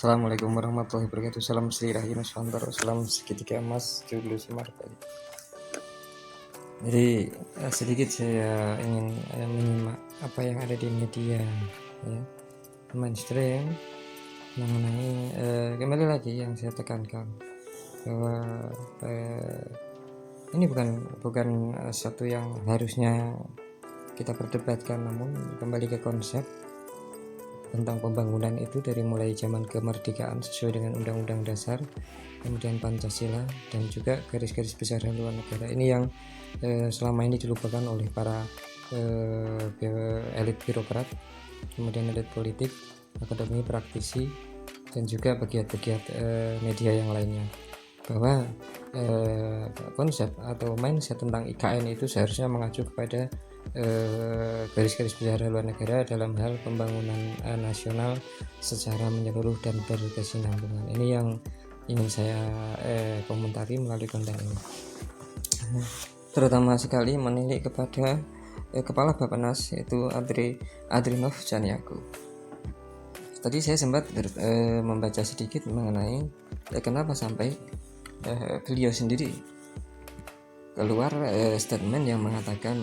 Assalamualaikum warahmatullahi wabarakatuh. Salam Sri Rahim Swantoro. Salam segitiga emas Joglo Sumarkali. Jadi sedikit saya ingin menyimak apa yang ada di media ya, mainstream mengenai kembali lagi yang saya tekankan bahwa ini bukan satu yang harusnya kita perdebatkan, namun kembali ke konsep tentang pembangunan itu dari mulai zaman kemerdekaan sesuai dengan Undang-Undang Dasar, kemudian Pancasila, dan juga garis-garis besar haluan negara. Ini yang selama ini dilupakan oleh para elit birokrat, kemudian elit politik, akademi, praktisi, dan juga pegiat-pegiat media yang lainnya, bahwa konsep atau mindset tentang IKN itu seharusnya mengacu kepada garis-garis besar haluan negara dalam hal pembangunan nasional secara menyeluruh dan berkesinambungan. Ini yang ingin saya komentari melalui konten ini, terutama sekali menilik kepada Kepala Bappenas, yaitu Adrinov Caniago. Tadi saya sempat membaca sedikit mengenai kenapa sampai beliau sendiri keluar statement yang mengatakan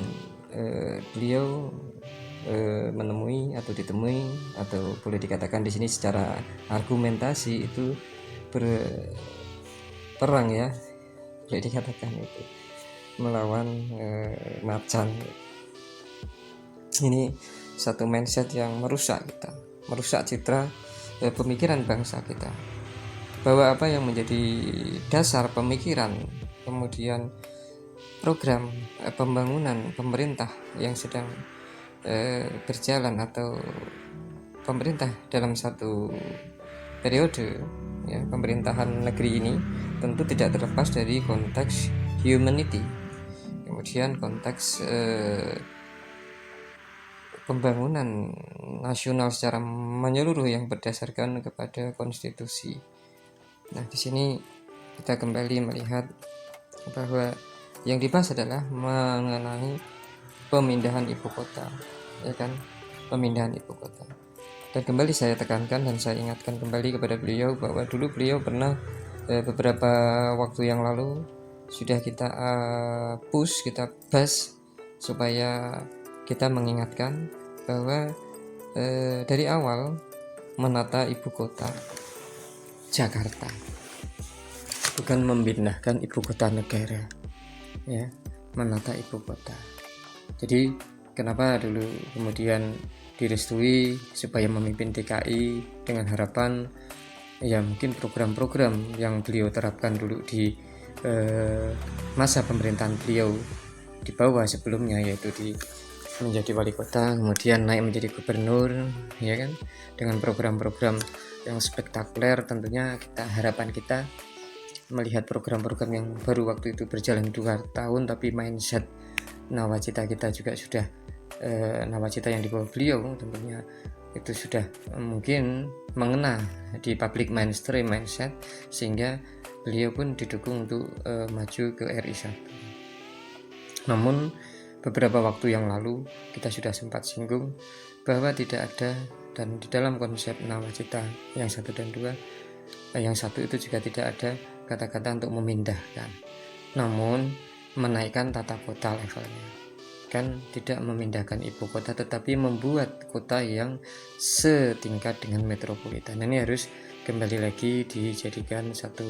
beliau menemui atau ditemui, atau boleh dikatakan di sini secara argumentasi itu berperang ya, boleh dikatakan itu melawan macan. Ini satu mindset yang merusak citra pemikiran bangsa kita, bahwa apa yang menjadi dasar pemikiran kemudian program pembangunan pemerintah yang sedang berjalan atau pemerintah dalam satu periode ya, pemerintahan negeri ini tentu tidak terlepas dari konteks humanity, kemudian konteks pembangunan nasional secara menyeluruh yang berdasarkan kepada konstitusi. Nah, di sini kita kembali melihat bahwa yang dibahas adalah mengenai pemindahan ibu kota, ya kan, pemindahan ibu kota. Dan kembali saya tekankan dan saya ingatkan kembali kepada beliau bahwa dulu beliau pernah beberapa waktu yang lalu sudah kita push, kita bahas supaya kita mengingatkan bahwa dari awal menata ibu kota Jakarta bukan memindahkan ibu kota negara ya, menata ibu kota. Jadi kenapa dulu kemudian direstui supaya memimpin DKI dengan harapan ya mungkin program-program yang beliau terapkan dulu di masa pemerintahan beliau di bawah sebelumnya, yaitu di menjadi wali kota kemudian naik menjadi gubernur ya kan, dengan program-program yang spektakuler. Tentunya harapan kita melihat program-program yang baru waktu itu berjalan 2 tahun, tapi mindset nawacita kita juga sudah nawacita yang dibawa beliau tentunya itu sudah mungkin mengena di public mainstream mindset, sehingga beliau pun didukung untuk maju ke RI 1. Namun beberapa waktu yang lalu kita sudah sempat singgung bahwa tidak ada, dan di dalam konsep nawacita yang 1 dan 2, yang 1 itu juga tidak ada kata-kata untuk memindahkan, namun menaikkan tata kota levelnya, kan tidak memindahkan ibu kota tetapi membuat kota yang setingkat dengan metropolitan. Ini harus kembali lagi dijadikan satu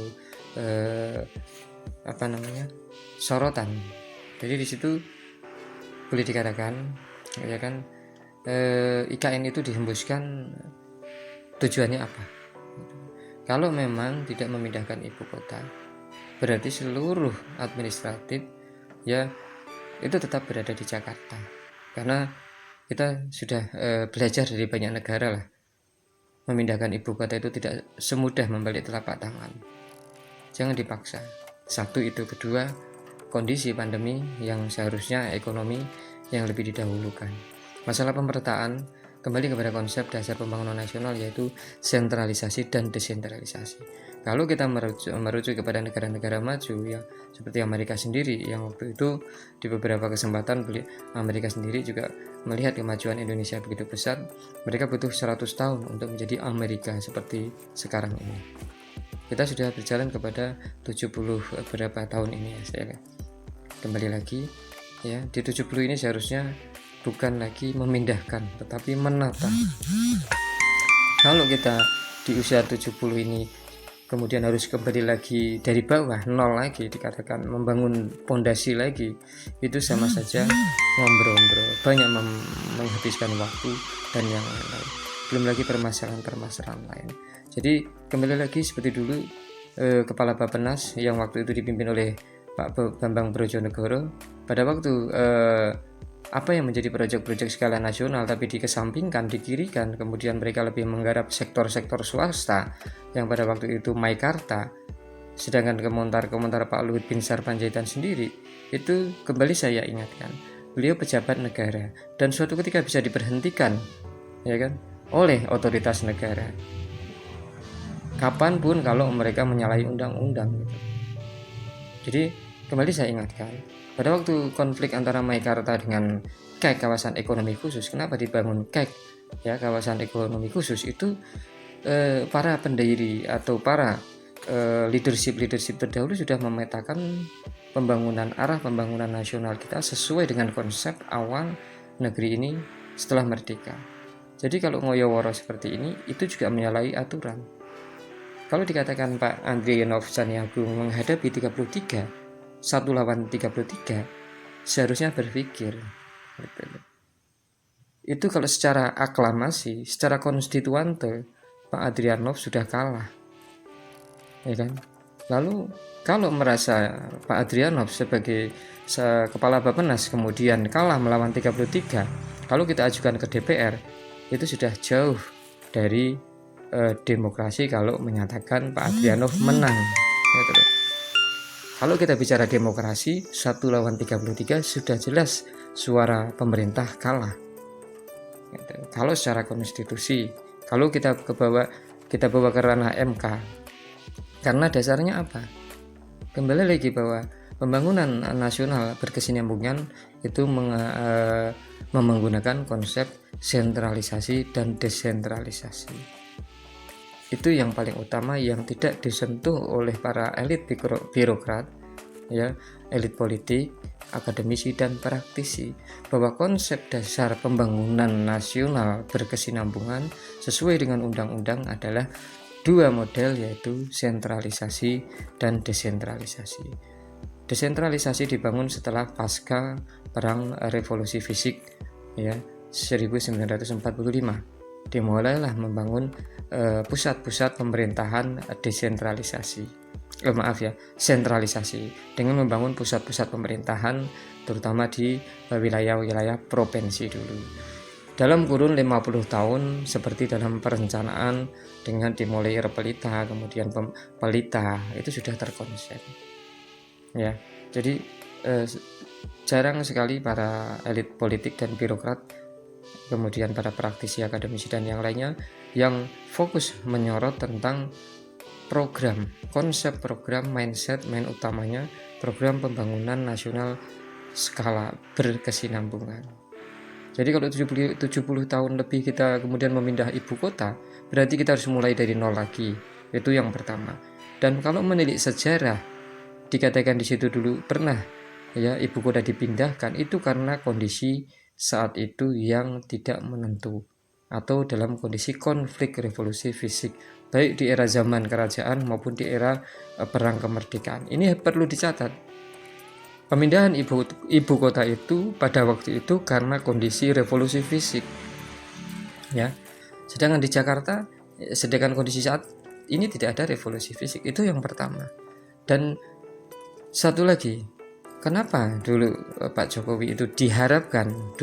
sorotan. Jadi di situ boleh dikatakan ya kan, IKN itu dihembuskan tujuannya apa? Kalau memang tidak memindahkan ibu kota, berarti seluruh administratif ya itu tetap berada di Jakarta, karena kita sudah belajar dari banyak negara lah, memindahkan ibu kota itu tidak semudah membalik telapak tangan. Jangan dipaksa. 1 itu, kedua, kondisi pandemi yang seharusnya ekonomi yang lebih didahulukan. Masalah pemetaan kembali kepada konsep dasar pembangunan nasional, yaitu sentralisasi dan desentralisasi. Kalau kita merujuk kepada negara-negara maju ya seperti Amerika sendiri, yang waktu itu di beberapa kesempatan Amerika sendiri juga melihat kemajuan Indonesia begitu pesat, mereka butuh 100 tahun untuk menjadi Amerika seperti sekarang ini. Kita sudah berjalan kepada 70 berapa tahun ini ya, saya kembali lagi ya, di 70 ini seharusnya bukan lagi memindahkan tetapi menata. Kalau kita di usia 70 ini kemudian harus kembali lagi dari bawah, nol lagi, dikatakan membangun pondasi lagi, itu sama saja ngombro-ngombro, banyak menghabiskan waktu dan yang lain-lain, belum lagi permasalahan-permasalahan lain. Jadi kembali lagi seperti dulu, Kepala Bappenas yang waktu itu dipimpin oleh Pak Bambang Brojonegoro, pada waktu apa yang menjadi proyek-proyek skala nasional tapi dikesampingkan, dikirikan, kemudian mereka lebih menggarap sektor-sektor swasta yang pada waktu itu Maikarta, sedangkan komentar Pak Luhut Binsar Panjaitan sendiri itu, kembali saya ingatkan, beliau pejabat negara dan suatu ketika bisa diberhentikan ya kan oleh otoritas negara kapanpun kalau mereka menyalahi undang-undang gitu. Jadi kembali saya ingatkan, pada waktu konflik antara Maikarta dengan KEK, kawasan ekonomi khusus, kenapa dibangun KEK ya, kawasan ekonomi khusus itu, para pendiri atau para leadership terdahulu sudah memetakan arah pembangunan nasional kita sesuai dengan konsep awal negeri ini setelah merdeka. Jadi kalau ngoyo-woro seperti ini itu juga menyalahi aturan. Kalau dikatakan Pak Andrianov Caniagung menghadapi 33 1 lawan 33, seharusnya berpikir itu kalau secara aklamasi, secara konstituante Pak Adrianov sudah kalah ya kan. Lalu kalau merasa Pak Adrianov sebagai kepala Bappenas kemudian kalah melawan 33, kalau kita ajukan ke DPR, itu sudah jauh dari demokrasi kalau menyatakan Pak Adrianov menang gitu. Kalau kita bicara demokrasi, 1 lawan 33 sudah jelas suara pemerintah kalah. Kalau secara konstitusi, kalau kita bawa ke ranah MK, karena dasarnya apa? Kembali lagi bahwa pembangunan nasional berkesinambungan itu menggunakan konsep sentralisasi dan desentralisasi. Itu yang paling utama yang tidak disentuh oleh para elit birokrat ya, elit politik, akademisi dan praktisi, bahwa konsep dasar pembangunan nasional berkesinambungan sesuai dengan undang-undang adalah 2 model, yaitu sentralisasi dan desentralisasi. Desentralisasi dibangun setelah pasca perang revolusi fisik ya 1945. Dimulailah membangun pusat-pusat pemerintahan sentralisasi dengan membangun pusat-pusat pemerintahan terutama di wilayah-wilayah provinsi dulu. Dalam kurun 50 tahun seperti dalam perencanaan dengan dimulai Repelita, kemudian Pelita, itu sudah terkonsep. Ya, jadi jarang sekali para elit politik dan birokrat, kemudian para praktisi, akademisi dan yang lainnya yang fokus menyorot tentang program, konsep program, mindset, main utamanya program pembangunan nasional skala berkesinambungan. Jadi kalau 70 tahun lebih kita kemudian memindah ibu kota, berarti kita harus mulai dari nol lagi. Itu yang pertama. Dan kalau menilik sejarah, dikatakan di situ dulu pernah ya ibu kota dipindahkan, itu karena kondisi saat itu yang tidak menentu atau dalam kondisi konflik revolusi fisik, baik di era zaman kerajaan maupun di era perang kemerdekaan. Ini perlu dicatat. Pemindahan ibu kota itu pada waktu itu karena kondisi revolusi fisik. Ya. Sedangkan di Jakarta, sedangkan kondisi saat ini tidak ada revolusi fisik. Itu yang pertama. Dan satu lagi, kenapa dulu Pak Jokowi itu diharapkan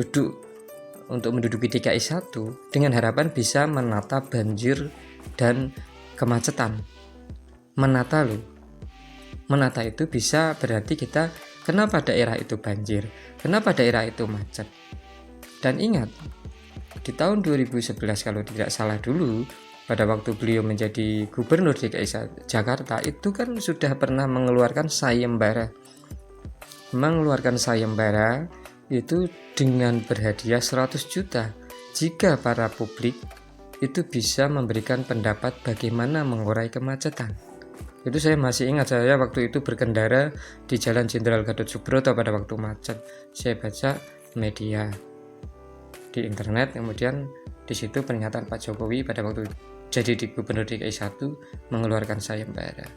untuk menduduki DKI 1 dengan harapan bisa menata banjir dan kemacetan. Menata itu bisa berarti kita, kenapa daerah itu banjir, kenapa daerah itu macet. Dan ingat, di tahun 2011 kalau tidak salah dulu, pada waktu beliau menjadi gubernur DKI Jakarta, itu kan sudah pernah mengeluarkan sayembara itu dengan berhadiah 100 juta jika para publik itu bisa memberikan pendapat bagaimana mengurai kemacetan. Itu saya masih ingat, saya waktu itu berkendara di Jalan Jenderal Gatot Subroto pada waktu macet. Saya baca media di internet, kemudian di situ pernyataan Pak Jokowi pada waktu jadi di Gubernur DKI 1 mengeluarkan sayembara.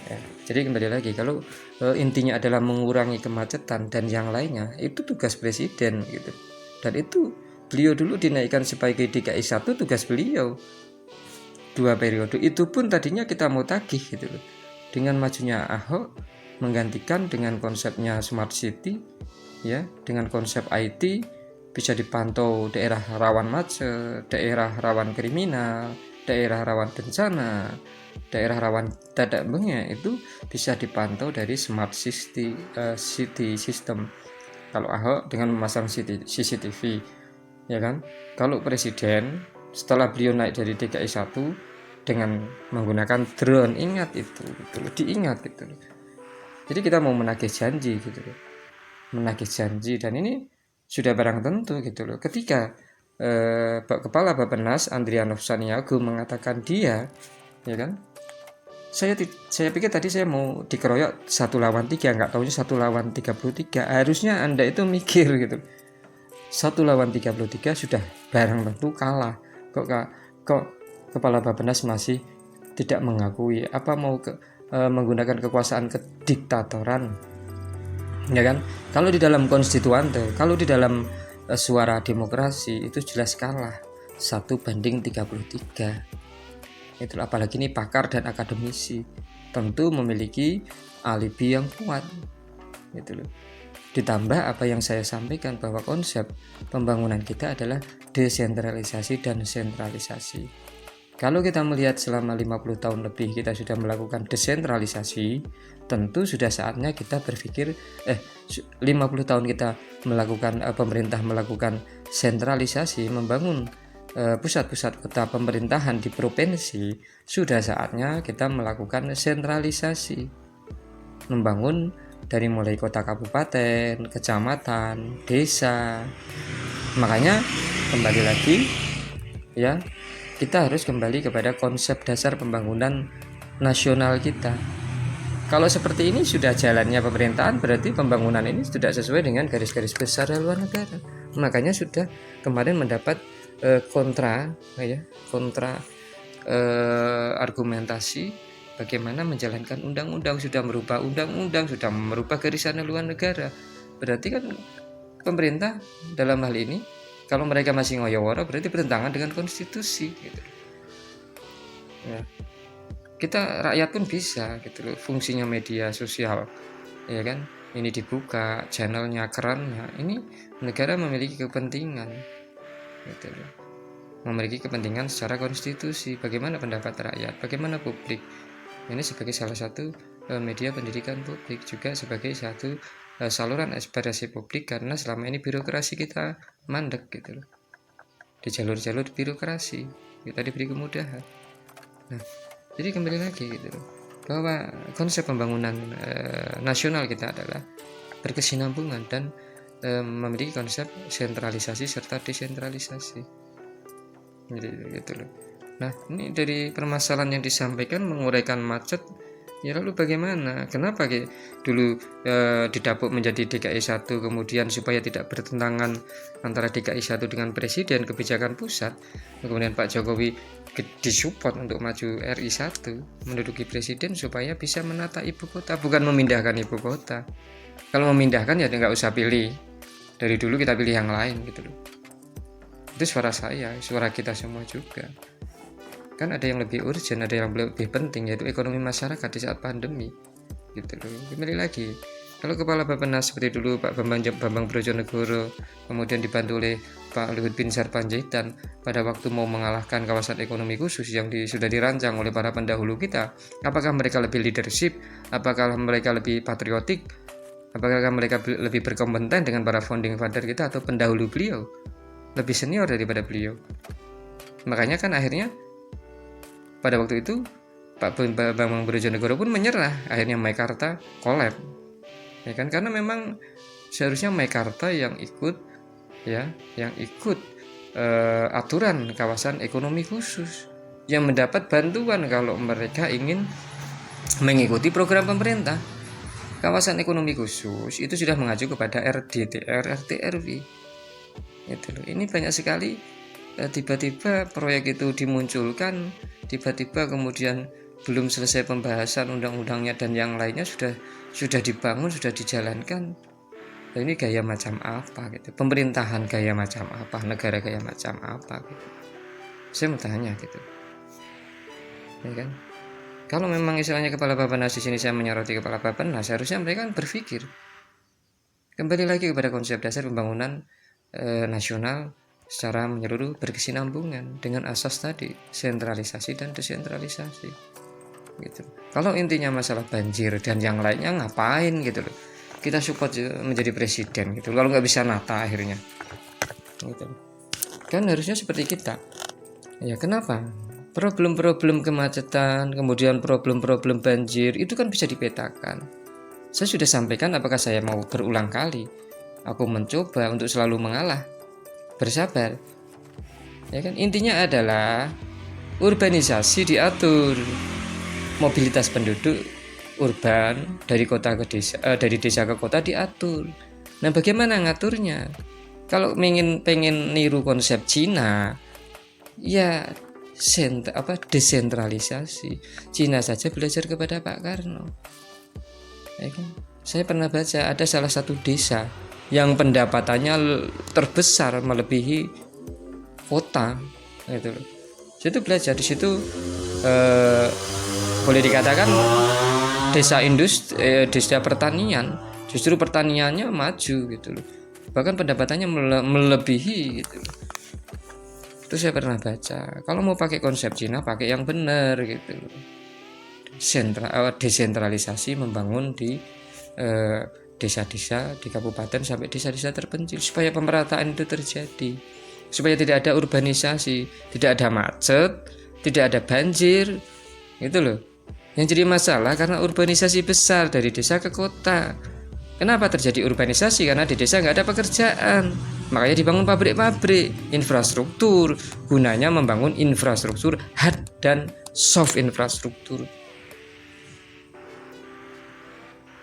Ya, jadi kembali lagi, kalau intinya adalah mengurangi kemacetan dan yang lainnya, itu tugas presiden gitu. Dan itu beliau dulu dinaikkan sebagai DKI 1, tugas beliau 2 periode. Itu pun tadinya kita mau tagih gitu loh. Dengan majunya Ahok menggantikan dengan konsepnya Smart City, ya, dengan konsep IT bisa dipantau daerah rawan macet, daerah rawan kriminal, daerah rawan bencana, daerah rawan dadak bengek, itu bisa dipantau dari Smart City System. Kalau Ahok dengan memasang CCTV, ya kan. Kalau presiden setelah beliau naik dari DKI 1 dengan menggunakan drone, ingat itu gitu loh, diingat gitu loh. Jadi kita mau menagih janji gitu loh, menagih janji, dan ini sudah barang tentu gitu loh. Ketika Kepala Bappenas Andrianov Saniago mengatakan dia, ya kan, saya pikir tadi saya mau dikeroyok 1 lawan 3, nggak taunya 1 lawan 33. Harusnya Anda itu mikir gitu, 1 lawan 33 sudah barang tentu kalah. Kok Kepala Bappenas masih tidak mengakui, apa mau menggunakan kekuasaan kediktatoran, ya kan? Kalau di dalam konstituante, kalau di dalam suara demokrasi itu jelas kalah 1:33. Itu apalagi ini pakar dan akademisi, tentu memiliki alibi yang kuat gitu loh. Ditambah apa yang saya sampaikan bahwa konsep pembangunan kita adalah desentralisasi dan sentralisasi. Kalau kita melihat selama 50 tahun lebih kita sudah melakukan desentralisasi, tentu sudah saatnya kita berpikir 50 tahun kita melakukan pemerintah melakukan sentralisasi, membangun pusat-pusat kota pemerintahan di provinsi, sudah saatnya kita melakukan sentralisasi, membangun dari mulai kota, kabupaten, kecamatan, desa. Makanya kembali lagi, ya, kita harus kembali kepada konsep dasar pembangunan nasional kita. Kalau seperti ini sudah jalannya pemerintahan, berarti pembangunan ini sudah sesuai dengan garis-garis besar haluan negara. Makanya sudah kemarin mendapat kontra argumentasi bagaimana menjalankan undang-undang, sudah merubah undang-undang, sudah merubah garisan haluan negara. Berarti kan pemerintah dalam hal ini, kalau mereka masih ngoyo-woro, berarti bertentangan dengan konstitusi gitu. Ya. Kita rakyat pun bisa gitu loh, fungsinya media sosial, ya kan, ini dibuka channelnya, kerannya, ini negara memiliki kepentingan gitu loh, memiliki kepentingan secara konstitusi, bagaimana pendapat rakyat, bagaimana publik. Ini sebagai salah satu media pendidikan publik, juga sebagai satu saluran ekspresi publik, karena selama ini birokrasi kita mandek gitu loh, di jalur-jalur birokrasi kita diberi kemudahan. Nah, jadi kembali lagi gitu loh, bahwa konsep pembangunan nasional kita adalah berkesinambungan dan memiliki konsep sentralisasi serta desentralisasi. Jadi gitu loh. Nah, ini dari permasalahan yang disampaikan menguraikan macet, ya lalu bagaimana? Kenapa dulu didapuk menjadi DKI 1, kemudian supaya tidak bertentangan antara DKI 1 dengan presiden, kebijakan pusat, kemudian Pak Jokowi disupport untuk maju RI 1 menduduki presiden supaya bisa menata ibu kota, bukan memindahkan ibu kota. Kalau memindahkan ya nggak usah pilih, dari dulu kita pilih yang lain gitu loh. Itu suara saya, suara kita semua juga. Kan ada yang lebih urgent, ada yang lebih penting, yaitu ekonomi masyarakat di saat pandemi gitu loh. Kembali lagi, kalau Kepala Bappenas seperti dulu Pak Bambang Brojonegoro, kemudian dibantu oleh Pak Luhut Binsar Panjaitan pada waktu mau mengalahkan kawasan ekonomi khusus yang sudah dirancang oleh para pendahulu kita, apakah mereka lebih leadership, apakah mereka lebih patriotik, apakah mereka lebih berkompeten dengan para founding father kita atau pendahulu beliau? lebih senior daripada beliau. Makanya kan akhirnya pada waktu itu Pak Bambang Brojonegoro pun menyerah, akhirnya Meikarta kolab, ya kan, karena memang seharusnya Meikarta yang ikut aturan kawasan ekonomi khusus, yang mendapat bantuan kalau mereka ingin mengikuti program pemerintah. Kawasan ekonomi khusus itu sudah mengacu kepada RDTR, RT/RW. Itu loh. Ini banyak sekali tiba-tiba proyek itu dimunculkan, tiba-tiba kemudian belum selesai pembahasan undang-undangnya dan yang lainnya sudah dibangun, sudah dijalankan. Nah, ini gaya macam apa gitu? Pemerintahan gaya macam apa? Negara gaya macam apa gitu? Saya mau tanya gitu. Ya kan? Kalau memang istilahnya kepala Bappenas di sini saya menyoroti kepala Bappenas, seharusnya mereka kan berpikir kembali lagi kepada konsep dasar pembangunan nasional secara menyeluruh berkesinambungan dengan asas tadi sentralisasi dan desentralisasi. Gitu. Kalau intinya masalah banjir dan yang lainnya ngapain gitu loh, kita support menjadi presiden gitu, kalau nggak bisa nata akhirnya gitu. Kan harusnya seperti kita ya. Kenapa problem-problem kemacetan, kemudian problem-problem banjir itu kan bisa dipetakan. Saya sudah sampaikan, apakah saya mau berulang kali aku mencoba untuk selalu mengalah, bersabar ya kan. Intinya adalah urbanisasi diatur, mobilitas penduduk urban dari kota ke desa, dari desa ke kota diatur. Nah, bagaimana ngaturnya? Kalau pengen niru konsep Cina, ya desentralisasi. Cina saja belajar kepada Pak Karno. Ya kan? Saya pernah baca ada salah satu desa yang pendapatannya terbesar melebihi kota, gitu. Situ belajar di situ. Boleh dikatakan desa pertanian, justru pertaniannya maju gitu loh, bahkan pendapatannya melebihi gitu loh. Itu saya pernah baca. Kalau mau pakai konsep Cina, pakai yang benar gitu loh. Desentralisasi, membangun di desa-desa, di kabupaten sampai desa-desa terpencil, supaya pemerataan itu terjadi, supaya tidak ada urbanisasi, tidak ada macet, tidak ada banjir gitu loh. Yang jadi masalah karena urbanisasi besar dari desa ke kota. Kenapa terjadi urbanisasi? Karena di desa nggak ada pekerjaan, makanya dibangun pabrik-pabrik. Infrastruktur gunanya membangun infrastruktur hard dan soft infrastruktur.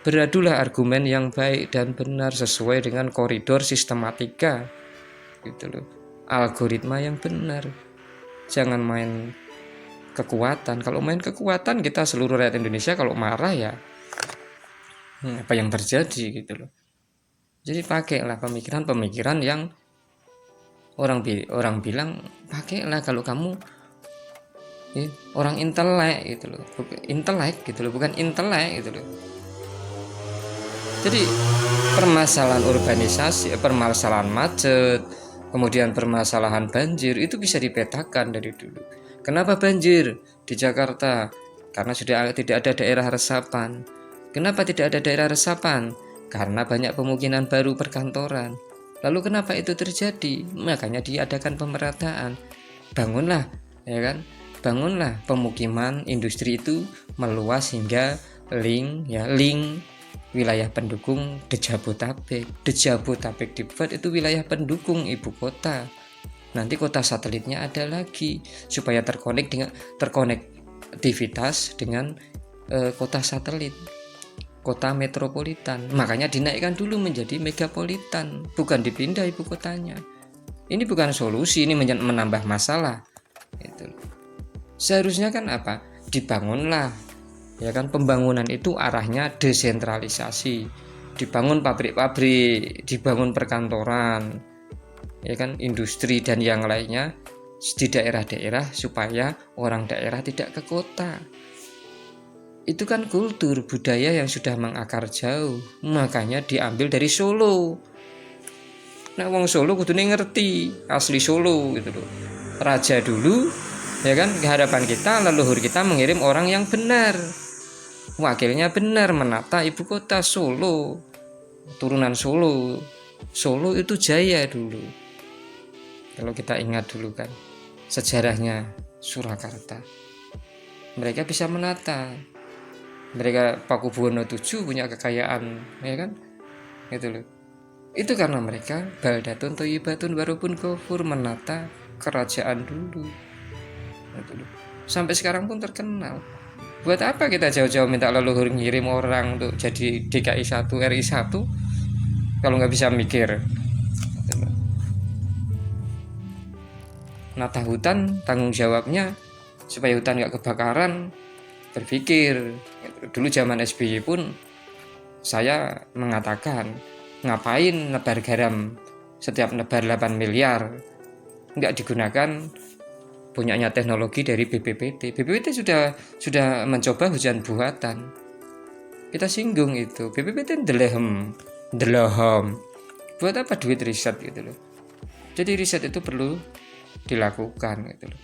Beradulah argumen yang baik dan benar sesuai dengan koridor sistematika gitu loh, algoritma yang benar. Jangan main kekuatan. Kalau main kekuatan, kita seluruh rakyat Indonesia kalau marah ya apa yang terjadi gitu loh. Jadi pakailah pemikiran yang orang bilang, pakailah kalau kamu orang intelek gitu loh, bukan intelek gitu loh. Jadi permasalahan urbanisasi, permasalahan macet, kemudian permasalahan banjir itu bisa dipetakan dari dulu. Kenapa banjir di Jakarta? Karena sudah tidak ada daerah resapan. Kenapa tidak ada daerah resapan? Karena banyak pemukiman baru perkantoran. Lalu kenapa itu terjadi? Makanya diadakan pemerataan. Bangunlah, ya kan? Bangunlah pemukiman industri itu meluas hingga link wilayah pendukung Dejabotabek. Dejabotabek dibuat itu wilayah pendukung ibu kota. Nanti kota satelitnya ada lagi supaya terkonektivitas dengan kota satelit, kota metropolitan. Makanya dinaikkan dulu menjadi megapolitan, bukan dipindah ibu kotanya. Ini bukan solusi, ini menambah masalah. Itu. Seharusnya kan apa? Dibangunlah, ya kan, pembangunan itu arahnya desentralisasi. Dibangun pabrik-pabrik, dibangun perkantoran, ya kan, industri dan yang lainnya di daerah-daerah supaya orang daerah tidak ke kota. Itu kan kultur budaya yang sudah mengakar jauh, makanya diambil dari Solo. Nah, wong Solo kudune ngerti asli Solo gitu loh. Raja dulu, ya kan, kehadapan kita, leluhur kita mengirim orang yang benar, wakilnya benar menata ibu kota Solo, turunan Solo. Solo itu jaya dulu. Kalau kita ingat dulu kan sejarahnya Surakarta, mereka bisa menata. Mereka Pakubuwono VII punya kekayaan, ya kan? Gitu loh. Itu karena mereka baldatun thayyibatun warubun ghafur, menata kerajaan dulu. Gitu loh. Sampai sekarang pun terkenal. Buat apa kita jauh-jauh minta leluhur ngirim orang untuk jadi DKI 1, RI 1 kalau nggak bisa mikir? Gitu loh. Nata hutan tanggung jawabnya supaya hutan nggak kebakaran, berpikir. Dulu zaman SBY pun saya mengatakan, ngapain nebar garam setiap nebar 8 miliar nggak digunakan punyanya teknologi dari BPPT. BPPT sudah mencoba hujan buatan, kita singgung itu. BPPT delehem buat apa duit riset gitu loh. Jadi riset itu perlu dilakukan gitu loh,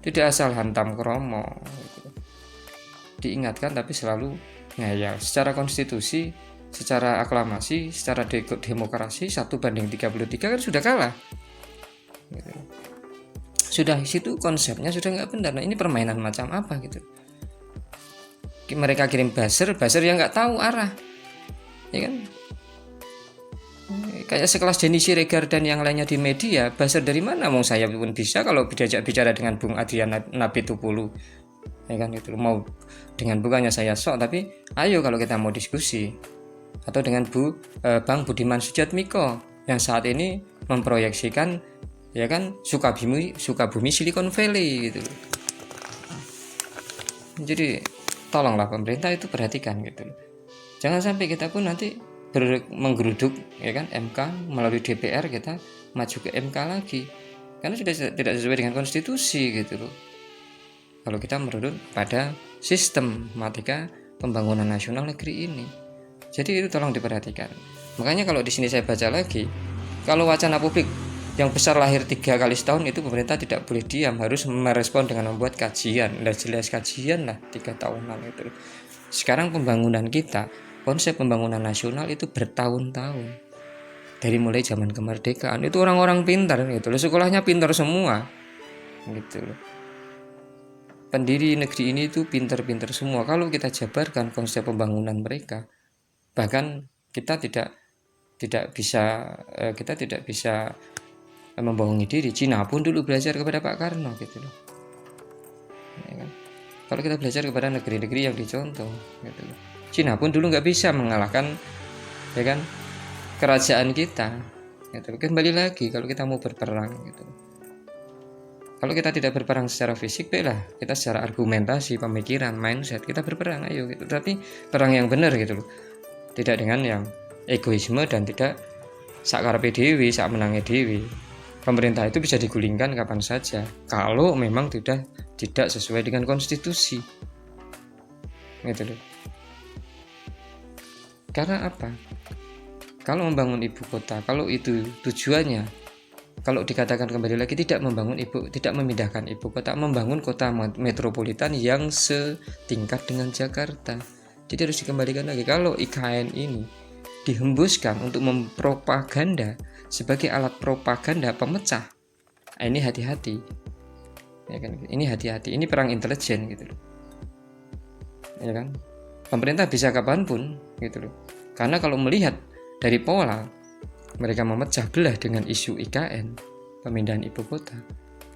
tidak asal hantam kromo gitu loh. Diingatkan tapi selalu ngeyel. Secara konstitusi, secara aklamasi, secara demokrasi 1:33 kan sudah kalah gitu. Sudah situ konsepnya sudah nggak benar. Nah ini permainan macam apa gitu? Mereka kirim buzzer yang nggak tahu arah, ya kan? Kayak sekelas Denny Siregar dan yang lainnya di media, buzzer dari mana? Mau saya pun bisa kalau diajak bicara dengan Bung Adrian Napitupulu, ya kan itu. Mau dengan bukannya saya sok, tapi ayo kalau kita mau diskusi, atau dengan Bang Budiman Sujatmiko yang saat ini memproyeksikan, ya kan, Sukabumi Silicon Valley gitu. Jadi tolonglah pemerintah itu perhatikan gitu. Jangan sampai kita pun nanti menggeruduk, ya kan, MK melalui DPR, kita maju ke MK lagi karena sudah tidak sesuai dengan konstitusi gitu loh. Kalau kita merunut pada sistem matematika pembangunan nasional negeri ini. Jadi itu tolong diperhatikan. Makanya kalau di sini saya baca lagi, kalau wacana publik yang besar lahir 3 kali setahun, itu pemerintah tidak boleh diam, harus merespon dengan membuat kajian. Udah jelas kajian lah 3 tahunan itu. Sekarang pembangunan kita, konsep pembangunan nasional itu bertahun-tahun. Dari mulai zaman kemerdekaan itu orang-orang pintar gitu loh, sekolahnya pintar semua gitu loh. Pendiri negeri ini itu pintar-pintar semua. Kalau kita jabarkan konsep pembangunan mereka, bahkan kita tidak bisa membohongi diri. Cina pun dulu belajar kepada Pak Karno gitu loh, ya kan? Kalau kita belajar kepada negeri-negeri yang dicontoh gitu loh, Cina pun dulu nggak bisa mengalahkan, ya kan, kerajaan kita gitu. Kembali lagi kalau kita mau berperang gitu, kalau kita tidak berperang secara fisik, baiklah kita secara argumentasi, pemikiran, mindset kita berperang, ayo gitu. Tapi perang yang benar gitu loh, tidak dengan yang egoisme dan tidak sakarepe dewi, sak menangi dewi. Pemerintah itu bisa digulingkan kapan saja kalau memang tidak sesuai dengan konstitusi gitu loh. Karena apa? Kalau membangun ibu kota, kalau itu tujuannya, kalau dikatakan kembali lagi, tidak memindahkan ibu kota, membangun kota metropolitan yang setingkat dengan Jakarta. Jadi harus dikembalikan lagi. Kalau IKN ini dihembuskan untuk mempropaganda sebagai alat propaganda pemecah, ini hati-hati, ya kan? Ini hati-hati. Ini perang intelijen gitu loh, ya kan? Pemerintah bisa kapanpun gitu loh. Karena kalau melihat dari pola mereka memecah belah dengan isu IKN, pemindahan ibu kota,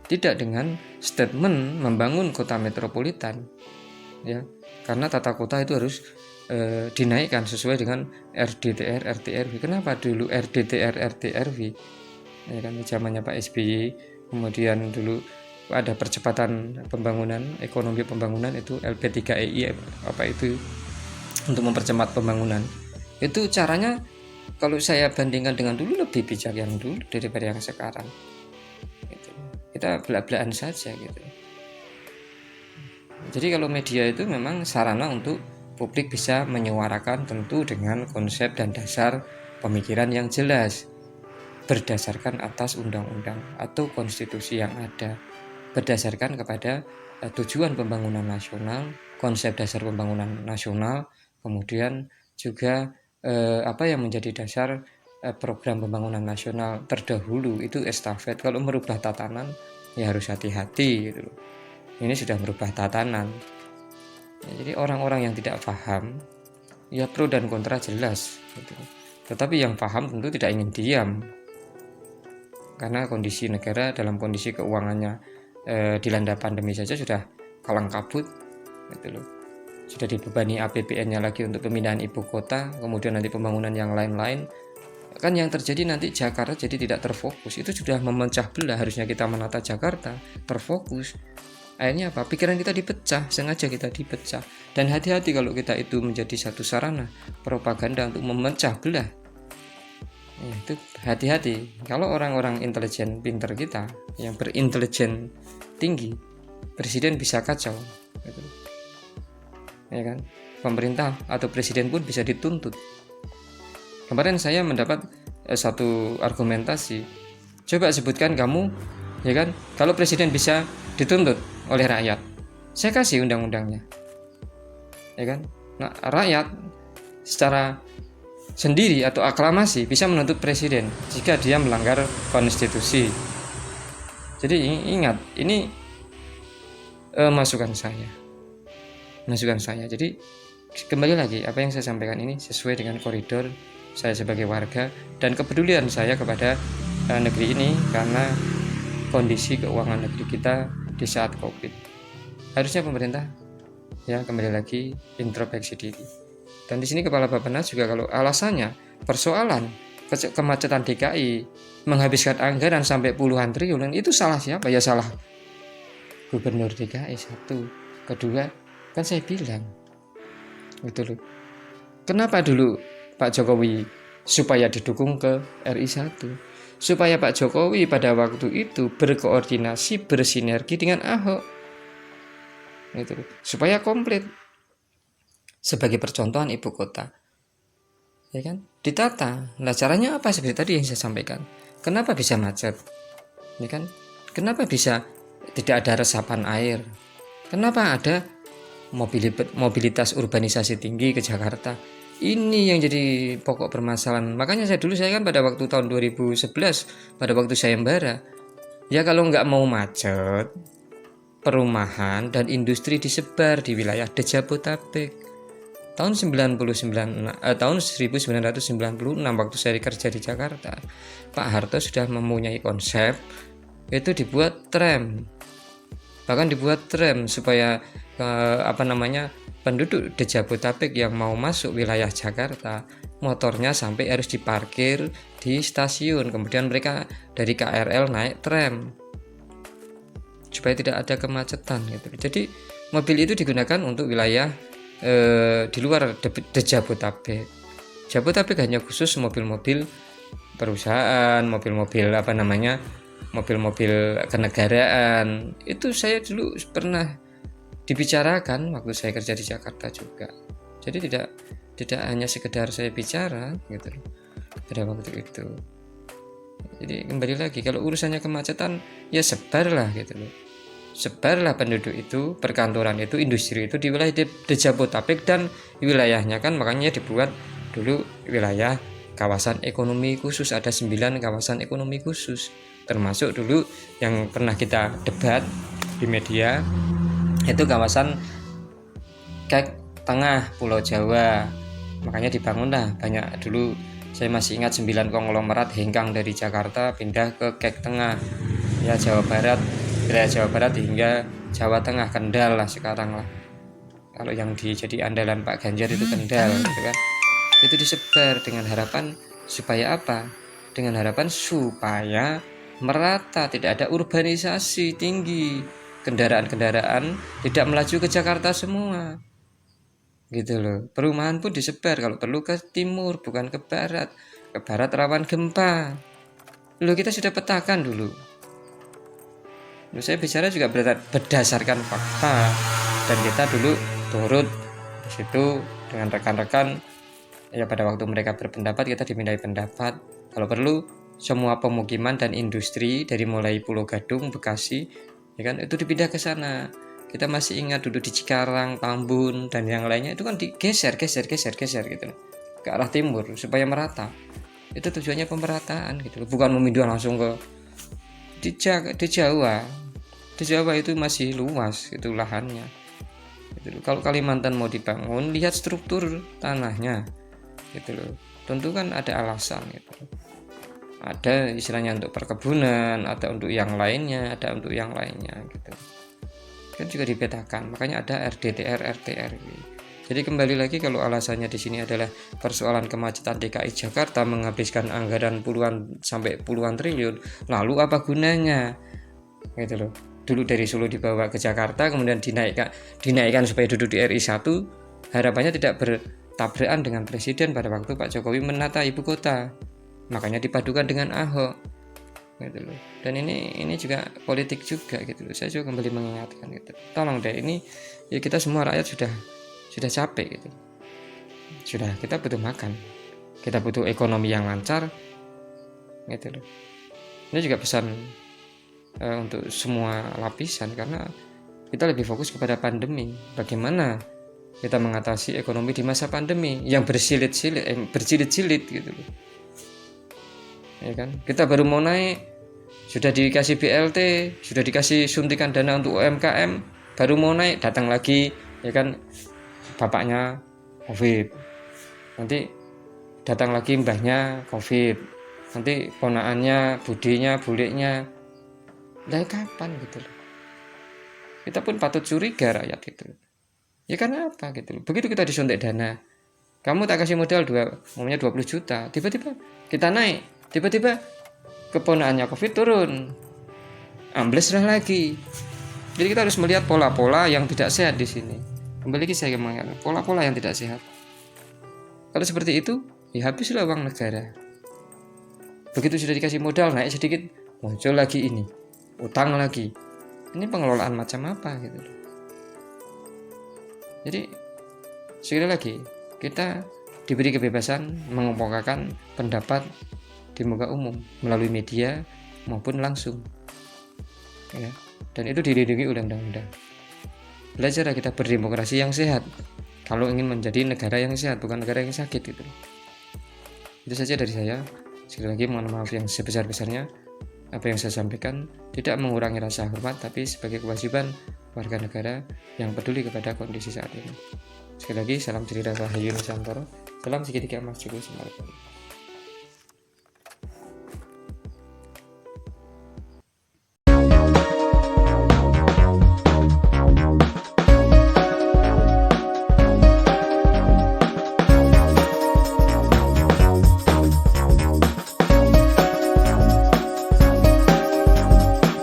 tidak dengan statement membangun kota metropolitan, ya. Karena tata kota itu harus dinaikkan sesuai dengan RDTR, RTRW. Kenapa dulu RDTR, RTRW? Ya kan, zamannya Pak SBY. Kemudian dulu ada percepatan pembangunan, ekonomi pembangunan itu LP3EI, apa itu, untuk mempercepat pembangunan. Itu caranya kalau saya bandingkan dengan dulu lebih bijak yang dulu daripada yang sekarang. Gitu. Kita belak-belakan saja gitu. Jadi kalau media itu memang sarana untuk publik bisa menyuarakan, tentu dengan konsep dan dasar pemikiran yang jelas, berdasarkan atas undang-undang atau konstitusi yang ada, berdasarkan kepada tujuan pembangunan nasional, konsep dasar pembangunan nasional, kemudian juga apa yang menjadi dasar program pembangunan nasional terdahulu itu estafet. Kalau merubah tatanan ya harus hati-hati gitu loh. Ini sudah merubah tatanan. Ya, jadi orang-orang yang tidak paham ya pro dan kontra jelas gitu. Tetapi yang paham tentu tidak ingin diam, karena kondisi negara dalam kondisi keuangannya dilanda pandemi saja sudah kalang kabut gitu loh. Sudah dibebani APBN-nya lagi untuk pemindahan ibu kota, kemudian nanti pembangunan yang lain-lain. Kan yang terjadi nanti Jakarta jadi tidak terfokus. Itu sudah memecah belah. Harusnya kita menata Jakarta terfokus. Akhirnya apa? Pikiran kita dipecah, sengaja kita dipecah. Dan hati-hati kalau kita itu menjadi satu sarana propaganda untuk memecah belah. Ya, itu hati-hati. Kalau orang-orang intelijen pinter kita yang berintelijen tinggi, presiden bisa kacau gitu. Ya kan? Pemerintah atau presiden pun bisa dituntut. Kemarin saya mendapat satu argumentasi. Coba sebutkan kamu, ya kan? Kalau presiden bisa dituntut oleh rakyat, saya kasih undang-undangnya, ya kan? Nah, rakyat secara sendiri atau aklamasi bisa menuntut presiden jika dia melanggar konstitusi. Jadi ingat, ini masukan saya. Jadi kembali lagi, apa yang saya sampaikan ini sesuai dengan koridor saya sebagai warga dan kepedulian saya kepada negeri ini, karena kondisi keuangan negeri kita di saat Covid. Harusnya pemerintah ya kembali lagi introspeksi diri. Dan di sini Kepala Bappenas juga, kalau alasannya persoalan kemacetan DKI menghabiskan anggaran sampai puluhan triliun, itu salah siapa? Ya salah Gubernur DKI satu. Kedua, kan saya bilang gitu loh. Kenapa dulu Pak Jokowi supaya didukung ke RI1? Supaya Pak Jokowi pada waktu itu berkoordinasi, bersinergi dengan Ahok. Gitu. Supaya komplit. Sebagai percontohan ibu kota. Ya kan? Ditata. Nah, caranya apa? Seperti tadi yang saya sampaikan. Kenapa bisa macet? Ya kan? Kenapa bisa tidak ada resapan air? Kenapa ada mobilitas urbanisasi tinggi ke Jakarta? Ini yang jadi pokok permasalahan. Makanya saya kan pada waktu tahun 2011, pada waktu sayembara, ya kalau nggak mau macet, perumahan dan industri disebar di wilayah Jabodetabek. Tahun 1996 waktu saya kerja di Jakarta, Pak Harto sudah mempunyai konsep, itu dibuat tram. Bahkan dibuat tram supaya penduduk Jabodetabek yang mau masuk wilayah Jakarta, motornya sampai harus diparkir di stasiun, kemudian mereka dari KRL naik tram supaya tidak ada kemacetan gitu. Jadi mobil itu digunakan untuk wilayah di luar Jabodetabek. Jabodetabek hanya khusus mobil-mobil perusahaan, mobil-mobil kenegaraan. Itu saya dulu pernah dibicarakan waktu saya kerja di Jakarta juga. Jadi tidak hanya sekedar saya bicara gitu pada waktu itu. Jadi kembali lagi, kalau urusannya kemacetan ya sebarlah gitu loh. Sebarlah penduduk itu, perkantoran itu, industri itu di wilayah Jabodetabek dan wilayahnya kan, makanya dibuat dulu wilayah kawasan ekonomi khusus. Ada 9 kawasan ekonomi khusus, termasuk dulu yang pernah kita debat di media itu kawasan Kek Tengah Pulau Jawa. Makanya dibangunlah banyak dulu. Saya masih ingat 9 konglomerat hengkang dari Jakarta pindah ke Kek Tengah, ya Jawa Barat, wilayah Jawa Barat hingga Jawa Tengah, Kendal lah sekarang lah. Kalau yang jadi andalan Pak Ganjar itu Kendal gitu kan. Itu disebar dengan harapan supaya apa? Dengan harapan supaya merata, tidak ada urbanisasi tinggi, kendaraan-kendaraan tidak melaju ke Jakarta semua gitu loh. Perumahan pun disebar, kalau perlu ke timur bukan ke barat. Ke barat rawan gempa. Loh, kita sudah petakan dulu. Loh, saya bicara juga berdasarkan fakta, dan kita dulu turut di situ dengan rekan-rekan. Ya pada waktu mereka berpendapat, kita dimintai pendapat. Kalau perlu semua pemukiman dan industri dari mulai Pulau Gadung, Bekasi, ya kan, itu dipindah ke sana. Kita masih ingat dulu di Cikarang, Tambun dan yang lainnya itu kan digeser gitu ke arah timur supaya merata. Itu tujuannya pemerataan gitu loh, bukan memindah langsung ke di Jawa. Di Jawa itu masih luas itu lahannya gitu loh. Kalau Kalimantan mau dibangun, lihat struktur tanahnya gitu loh, tentu kan ada alasan gitu loh. Ada istilahnya untuk perkebunan, ada untuk yang lainnya, ada untuk yang lainnya gitu kan, juga dibedakan. Makanya ada RDTR, RTRW. Jadi kembali lagi, kalau alasannya di sini adalah persoalan kemacetan DKI Jakarta menghabiskan anggaran puluhan sampai puluhan triliun, lalu apa gunanya gitu loh. Dulu dari Solo dibawa ke Jakarta, kemudian dinaikkan supaya duduk di RI 1, harapannya tidak bertabrakan dengan presiden pada waktu Pak Jokowi menata ibu kota, makanya dipadukan dengan Ahok gitu loh. Dan ini juga politik juga gitu loh. Saya juga kembali mengingatkan gitu, tolong deh, ini ya kita semua rakyat sudah capek gitu, sudah, kita butuh makan, kita butuh ekonomi yang lancar gitu loh. Ini juga pesan untuk semua lapisan, karena kita lebih fokus kepada pandemi, bagaimana kita mengatasi ekonomi di masa pandemi yang berjilid-jilid gitu loh. Ya kan, kita baru mau naik sudah dikasih BLT, sudah dikasih suntikan dana untuk UMKM, baru mau naik datang lagi ya kan, bapaknya COVID, nanti datang lagi mbahnya COVID, nanti ponaannya, budinya, buliknya. Lah kapan gitu loh. Kita pun patut curiga rakyat gitu. Ya karena apa gitu loh. Begitu kita disuntik dana, kamu tak kasih modal 20 juta, tiba-tiba kita naik, tiba-tiba keponaannya COVID turun, ambles lagi. Jadi kita harus melihat pola-pola yang tidak sehat di sini. Kembali lagi saya mengatakan pola-pola yang tidak sehat. Kalau seperti itu, ya habislah uang negara. Begitu sudah dikasih modal naik sedikit, muncul lagi ini, utang lagi. Ini pengelolaan macam apa gitu. Jadi sekali lagi, kita diberi kebebasan mengemukakan pendapat di muka umum melalui media maupun langsung ya, dan itu dilindungi oleh undang-undang. Belajarlah kita berdemokrasi yang sehat kalau ingin menjadi negara yang sehat, bukan negara yang sakit gitu. Itu saja dari saya. Sekali lagi mohon maaf yang sebesar-besarnya. Apa yang saya sampaikan tidak mengurangi rasa hormat, tapi sebagai kewajiban warga negara yang peduli kepada kondisi saat ini. Sekali lagi, salam Sri Rahayu Nusantara, salam segitiga emas, Assalamualaikum.